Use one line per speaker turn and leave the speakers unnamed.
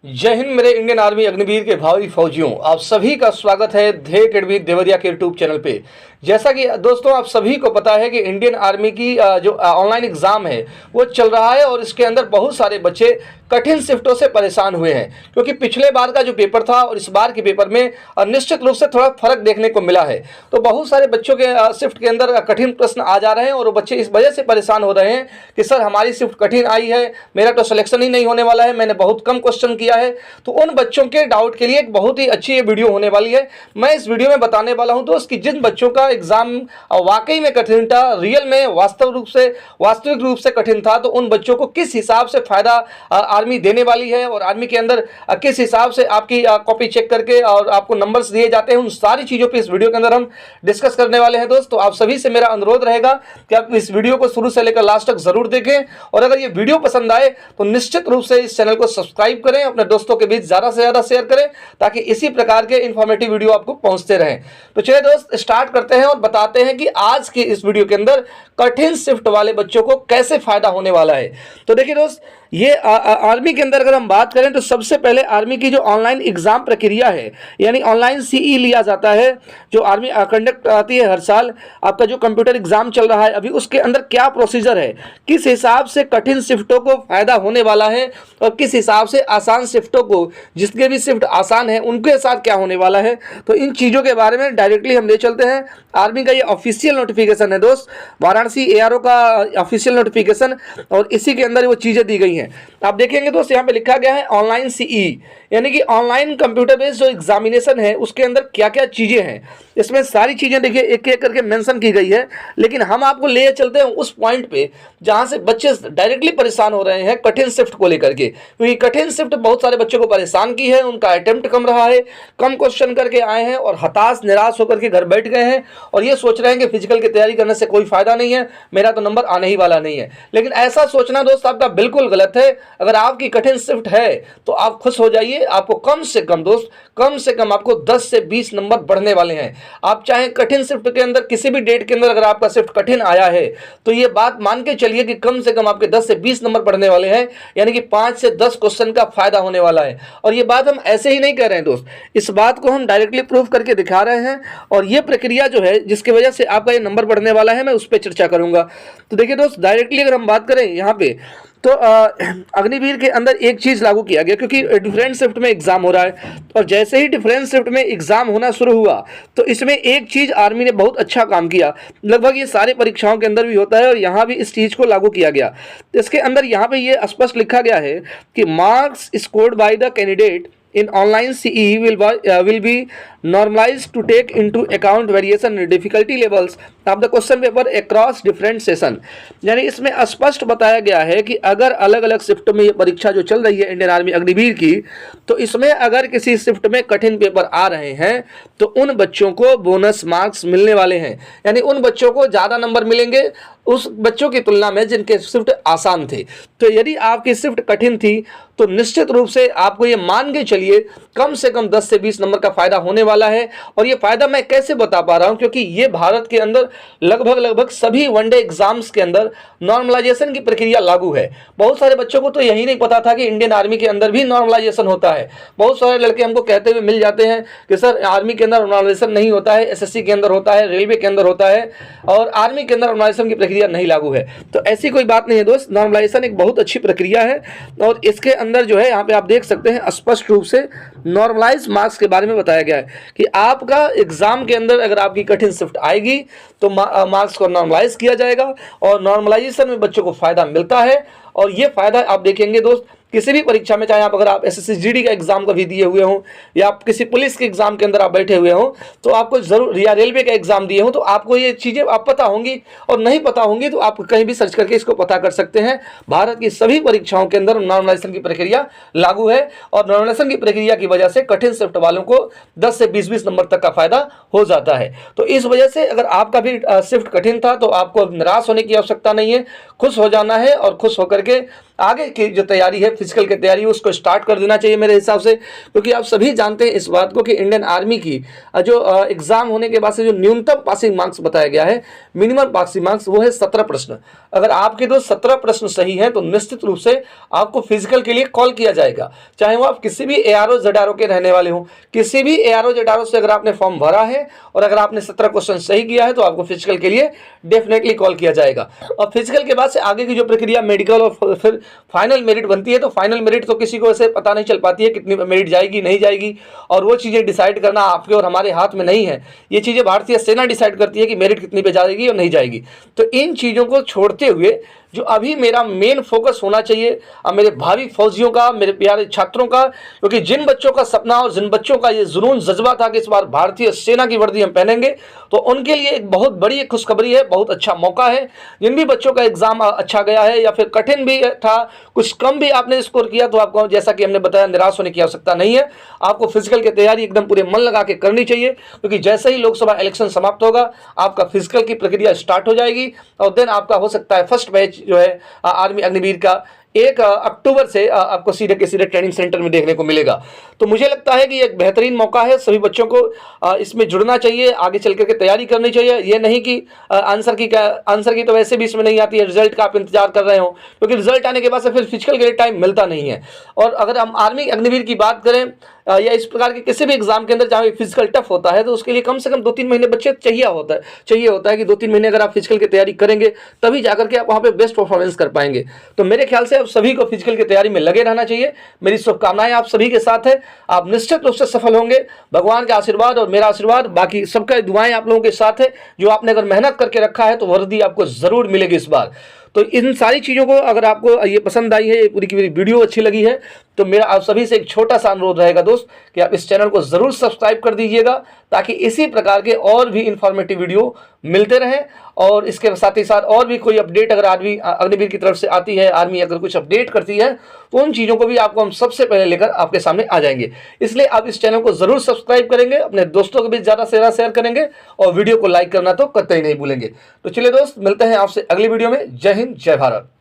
जय हिंद मेरे Indian army Agniveer के भावी फौजियों, आप सभी का स्वागत है ध्येय अकेडमी देवरिया के यूट्यूब चैनल पे। जैसा कि दोस्तों आप सभी को पता है कि इंडियन आर्मी की जो ऑनलाइन एग्ज़ाम है वो चल रहा है और इसके अंदर बहुत सारे बच्चे कठिन शिफ्टों से परेशान हुए हैं, क्योंकि पिछले बार का जो पेपर था और इस बार के पेपर में निश्चित रूप से थोड़ा फर्क देखने को मिला है। तो बहुत सारे बच्चों के शिफ्ट के अंदर कठिन प्रश्न आ जा रहे हैं और वो बच्चे इस वजह से परेशान हो रहे हैं कि सर हमारी शिफ्ट कठिन आई है, मेरा तो सिलेक्शन ही नहीं होने वाला है, मैंने बहुत कम क्वेश्चन किया है। तो उन बच्चों के डाउट के लिए एक बहुत ही अच्छी ये वीडियो होने वाली है। मैं इस वीडियो में बताने वाला हूं दोस्त कि जिन बच्चों का एग्जाम वाकई में कठिन था, रियल में वास्तविक रूप से कठिन था, तो उन बच्चों को किस हिसाब से फायदा आर्मी देने वाली है और आर्मी के अंदर किस हिसाब से आपकी कॉपी चेक करके और आपको नंबर्स दिए जाते हैं, उन सारी चीज़ों पे इस वीडियो के अंदर हम डिस्कस करने वाले हैं दोस्त। तो आप सभी से मेरा अनुरोध रहेगा कि आप इस वीडियो को शुरू से लेकर लास्ट तक जरूर देखें और अगर ये वीडियो पसंद आए तो निश्चित रूप से इस चैनल को सब्सक्राइब करें, अपने दोस्तों के बीच ज़्यादा से ज़्यादा शेयर करें ताकि इसी प्रकार के इंफॉर्मेटिव वीडियो आपको पहुंचते रहें। तो चलिए दोस्त स्टार्ट करते हैं और बताते हैं कि आज की इस वीडियो के अंदर कठिन शिफ्ट वाले बच्चों को कैसे फायदा होने वाला है। तो देखिए दोस्त, ये आर्मी के अंदर अगर हम बात करें तो सबसे पहले आर्मी की जो ऑनलाइन एग्जाम प्रक्रिया है, यानी ऑनलाइन सीई लिया जाता है, जो आर्मी कंडक्ट आती है हर साल, आपका जो कंप्यूटर एग्जाम चल रहा है अभी, उसके अंदर क्या प्रोसीजर है, किस हिसाब से कठिन शिफ्टों को फायदा होने वाला है और किस हिसाब से आसान शिफ्टों को, जिसके भी शिफ्ट आसान है उनके साथ क्या होने वाला है। तो इन चीज़ों के बारे में डायरेक्टली हम ले चलते हैं। आर्मी का ये ऑफिशियल नोटिफिकेशन है दोस्त, वाराणसी एआरओ का ऑफिशियल नोटिफिकेशन, और इसी के अंदर वो चीज़ें दी गई हैं। आप देखेंगे दोस्त यहाँ पे लिखा गया है ऑनलाइन सीई, यानी कि ऑनलाइन कंप्यूटर बेस्ड जो एग्जामिनेशन है उसके अंदर क्या क्या चीज़ें हैं, इसमें सारी चीज़ें देखिए एक एक करके मेंशन की गई है। लेकिन हम आपको ले चलते हैं उस पॉइंट पे जहाँ से बच्चे डायरेक्टली परेशान हो रहे हैं कठिन शिफ्ट को लेकर के, क्योंकि कठिन शिफ्ट बहुत सारे बच्चों को परेशान की है, उनका अटेम्प्ट कम रहा है, कम क्वेश्चन करके आए हैं और हताश निराश होकर के घर बैठ गए हैं और ये सोच रहे हैं कि फिजिकल की तैयारी करने से कोई फायदा नहीं है, मेरा तो नंबर आने ही वाला नहीं है। लेकिन ऐसा सोचना दोस्त आपका बिल्कुल गलत है। अगर आपकी कठिन शिफ्ट है तो आप खुश हो जाइए, आपको कम से कम दोस्त, कम से कम आपको 10 से 20 नंबर बढ़ने वाले हैं। आप चाहे कठिन शिफ्ट के अंदर किसी भी डेट के अंदर अगर आपका शिफ्ट कठिन आया है तो ये बात मान के चलिए कि कम से कम आपके 10 से 20 नंबर बढ़ने वाले हैं, यानी कि 5 से 10 क्वेश्चन का फायदा होने वाला है। और ये बात हम ऐसे ही नहीं कह रहे हैं दोस्त, इस बात को हम डायरेक्टली प्रूफ करके दिखा रहे हैं और ये प्रक्रिया जो है जिसकी वजह से आपका ये नंबर बढ़ने वाला है, मैं उस पर चर्चा करूंगा। तो देखिए दोस्त, डायरेक्टली अगर हम बात करें यहाँ पे तो अग्निवीर के अंदर एक चीज़ लागू किया गया, क्योंकि डिफरेंट शिफ्ट में एग्जाम हो रहा है और जैसे ही डिफरेंट शिफ्ट में एग्जाम होना शुरू हुआ तो इसमें एक चीज़ आर्मी ने बहुत अच्छा काम किया, लगभग ये सारे परीक्षाओं के अंदर भी होता है और यहाँ भी इस चीज़ को लागू किया गया। तो इसके अंदर यहाँ पे ये स्पष्ट लिखा गया है कि marks scored by the candidate in online CE will be normalized to take into account variation in difficulty levels of the question paper across different session। यानी इसमें स्पष्ट बताया गया है कि अगर अलग अलग शिफ्ट में ये परीक्षा जो चल रही है इंडियन आर्मी अग्निवीर की, तो इसमें अगर किसी शिफ्ट में कठिन पेपर आ रहे हैं तो उन बच्चों को बोनस मार्क्स मिलने वाले हैं, यानी उन बच्चों को ज़्यादा नंबर मिलेंगे उस बच्चों की तुलना में जिनके शिफ्ट आसान थे। तो यदि आपकी शिफ्ट कठिन थी तो निश्चित रूप से आपको ये मान के चलिए कम से कम 10 से 20 नंबर का फायदा होने वाला है। और ये फायदा मैं कैसे बता पा रहा हूँ, क्योंकि ये भारत के अंदर लगभग सभी वनडे एग्जाम्स के अंदर नॉर्मलाइजेशन की प्रक्रिया लागू है। बहुत सारे बच्चों को तो यही नहीं पता था कि इंडियन आर्मी के अंदर भी नॉर्मलाइजेशन होता है। बहुत सारे लड़के हमको कहते हुए मिल जाते हैं कि सर आर्मी के अंदर नॉर्मलाइजेशन नहीं होता है, SSC के अंदर होता है, रेलवे के अंदर होता है और आर्मी के अंदर नॉर्मलाइजेशन की प्रक्रिया नहीं लागू है। तो ऐसी कोई बात नहीं है दोस्त, नॉर्मलाइजेशन एक बहुत अच्छी प्रक्रिया है और इसके अंदर जो है यहाँ पे आप देख सकते हैं स्पष्ट रूप से नॉर्मलाइज मार्क्स के बारे में बताया गया है कि आपका एग्जाम के अंदर अगर आपकी कठिन शिफ्ट आएगी तो मार्क्स को नॉर्मलाइज किया जाएगा और नॉर्मलाइजेशन में बच्चों को फायदा मिलता है। और ये फायदा आप देखेंगे दोस्त किसी भी परीक्षा में, चाहे अगर आप SSC GD का एग्जाम कभी दिए हुए हों या आप किसी पुलिस के एग्जाम के अंदर आप बैठे हुए हों तो आपको जरूर, या रेलवे का एग्जाम दिए हों तो आपको ये चीज़ें आप पता होंगी, और नहीं पता होंगी तो आप कहीं भी सर्च करके इसको पता कर सकते हैं। भारत की सभी परीक्षाओं के अंदर नॉर्मलाइजेशन की प्रक्रिया लागू है और नॉर्मलाइजेशन की प्रक्रिया की वजह से कठिन शिफ्ट वालों को 10 से 20 नंबर तक का फायदा हो जाता है। तो इस वजह से अगर आपका भी शिफ्ट कठिन था तो आपको निराश होने की आवश्यकता नहीं है, खुश हो जाना है और खुश होकर के आगे की जो तैयारी है फिजिकल की तैयारी उसको स्टार्ट कर देना चाहिए मेरे हिसाब से, क्योंकि आप सभी जानते हैं इस बात को कि इंडियन आर्मी की जो एग्जाम होने के बाद से जो न्यूनतम पासिंग मार्क्स बताया गया है, मिनिमम पासिंग मार्क्स, वो है 17 प्रश्न। अगर आपके तो 17 प्रश्न सही हैं तो निश्चित रूप से आपको फिजिकल के लिए कॉल किया जाएगा, चाहे वो आप किसी भी ARO ZRO के रहने वाले हो। किसी भी ARO ZRO से अगर आपने फॉर्म भरा है और अगर आपने 17 क्वेश्चन सही किया है तो आपको फिजिकल के लिए डेफिनेटली कॉल किया जाएगा। और फिजिकल के बाद से आगे की जो प्रक्रिया मेडिकल और फिर फाइनल मेरिट बनती है, तो फाइनल मेरिट तो किसी को ऐसे पता नहीं चल पाती है कितनी मेरिट जाएगी नहीं जाएगी, और वो चीज़ें डिसाइड करना आपके और हमारे हाथ में नहीं है। ये चीज़ें भारतीय सेना डिसाइड करती है कि मेरिट कितनी पे जाएगी और नहीं जाएगी। तो इन चीज़ों को छोड़ते हुए जो अभी मेरा मेन फोकस होना चाहिए मेरे भावी फौजियों का, मेरे प्यारे छात्रों का, क्योंकि जिन बच्चों का सपना और जिन बच्चों का ये जुनून जज्बा था कि इस बार भारतीय सेना की वर्दी हम पहनेंगे, तो उनके लिए एक बहुत बड़ी खुशखबरी है, बहुत अच्छा मौका है। जिन भी बच्चों का एग्जाम अच्छा गया है या फिर कठिन भी था, कुछ कम भी आपने स्कोर किया, तो आपको जैसा कि हमने बताया निराश होने की आवश्यकता नहीं है। आपको फिजिकल की तैयारी एकदम पूरे मन लगा के करनी चाहिए, क्योंकि जैसे ही लोकसभा इलेक्शन समाप्त होगा आपका फिजिकल की प्रक्रिया स्टार्ट हो जाएगी और देन आपका हो सकता है फर्स्ट बैच जो है आर्मी अग्निवीर का 1 अक्टूबर से आपको सीधे के सीधे ट्रेनिंग सेंटर में देखने को मिलेगा। तो मुझे लगता है कि एक बेहतरीन मौका है, सभी बच्चों को इसमें जुड़ना चाहिए, आगे चल करके तैयारी करनी चाहिए। ये नहीं कि आंसर की तो वैसे भी इसमें नहीं आती है, रिजल्ट का आप इंतजार कर रहे हो, क्योंकि रिजल्ट आने के बाद से फिर फिजिकल के लिए टाइम मिलता नहीं है। और अगर हम आर्मी अग्निवीर की बात करें या इस प्रकार के किसी भी एग्जाम के अंदर जहाँ फिजिकल टफ होता है, तो उसके लिए कम से कम 2-3 महीने बच्चे चाहिए होता है कि 2-3 महीने अगर आप फिजिकल की तैयारी करेंगे तभी जाकर के आप वहाँ पे बेस्ट परफॉर्मेंस कर पाएंगे। तो मेरे ख्याल से आप सभी को फिजिकल की तैयारी में लगे रहना चाहिए। मेरी शुभकामनाएं आप सभी के साथ है, आप निश्चित रूप से सफल होंगे। भगवान का आशीर्वाद और मेरा आशीर्वाद, बाकी सबका दुआएं आप लोगों के साथ है। जो आपने अगर मेहनत करके रखा है तो वर्दी आपको जरूर मिलेगी इस बार। तो इन सारी चीज़ों को अगर आपको ये पसंद आई है, ये पूरी की पूरी वीडियो अच्छी लगी है, तो मेरा आप सभी से एक छोटा सा अनुरोध रहेगा दोस्त कि आप इस चैनल को ज़रूर सब्सक्राइब कर दीजिएगा, ताकि इसी प्रकार के और भी इंफॉर्मेटिव वीडियो मिलते रहें। और इसके साथ ही साथ और भी कोई अपडेट अगर आर्मी अग्निवीर की तरफ से आती है, आर्मी अगर कुछ अपडेट करती है, तो उन चीज़ों को भी आपको हम सबसे पहले लेकर आपके सामने आ जाएंगे। इसलिए आप इस चैनल को ज़रूर सब्सक्राइब करेंगे, अपने दोस्तों को भी ज़्यादा से ज़्यादा शेयर करेंगे और वीडियो को लाइक करना तो कतई नहीं भूलेंगे। तो चलिए दोस्त, मिलते हैं आपसे अगली वीडियो में। जय हिंद, जय भारत।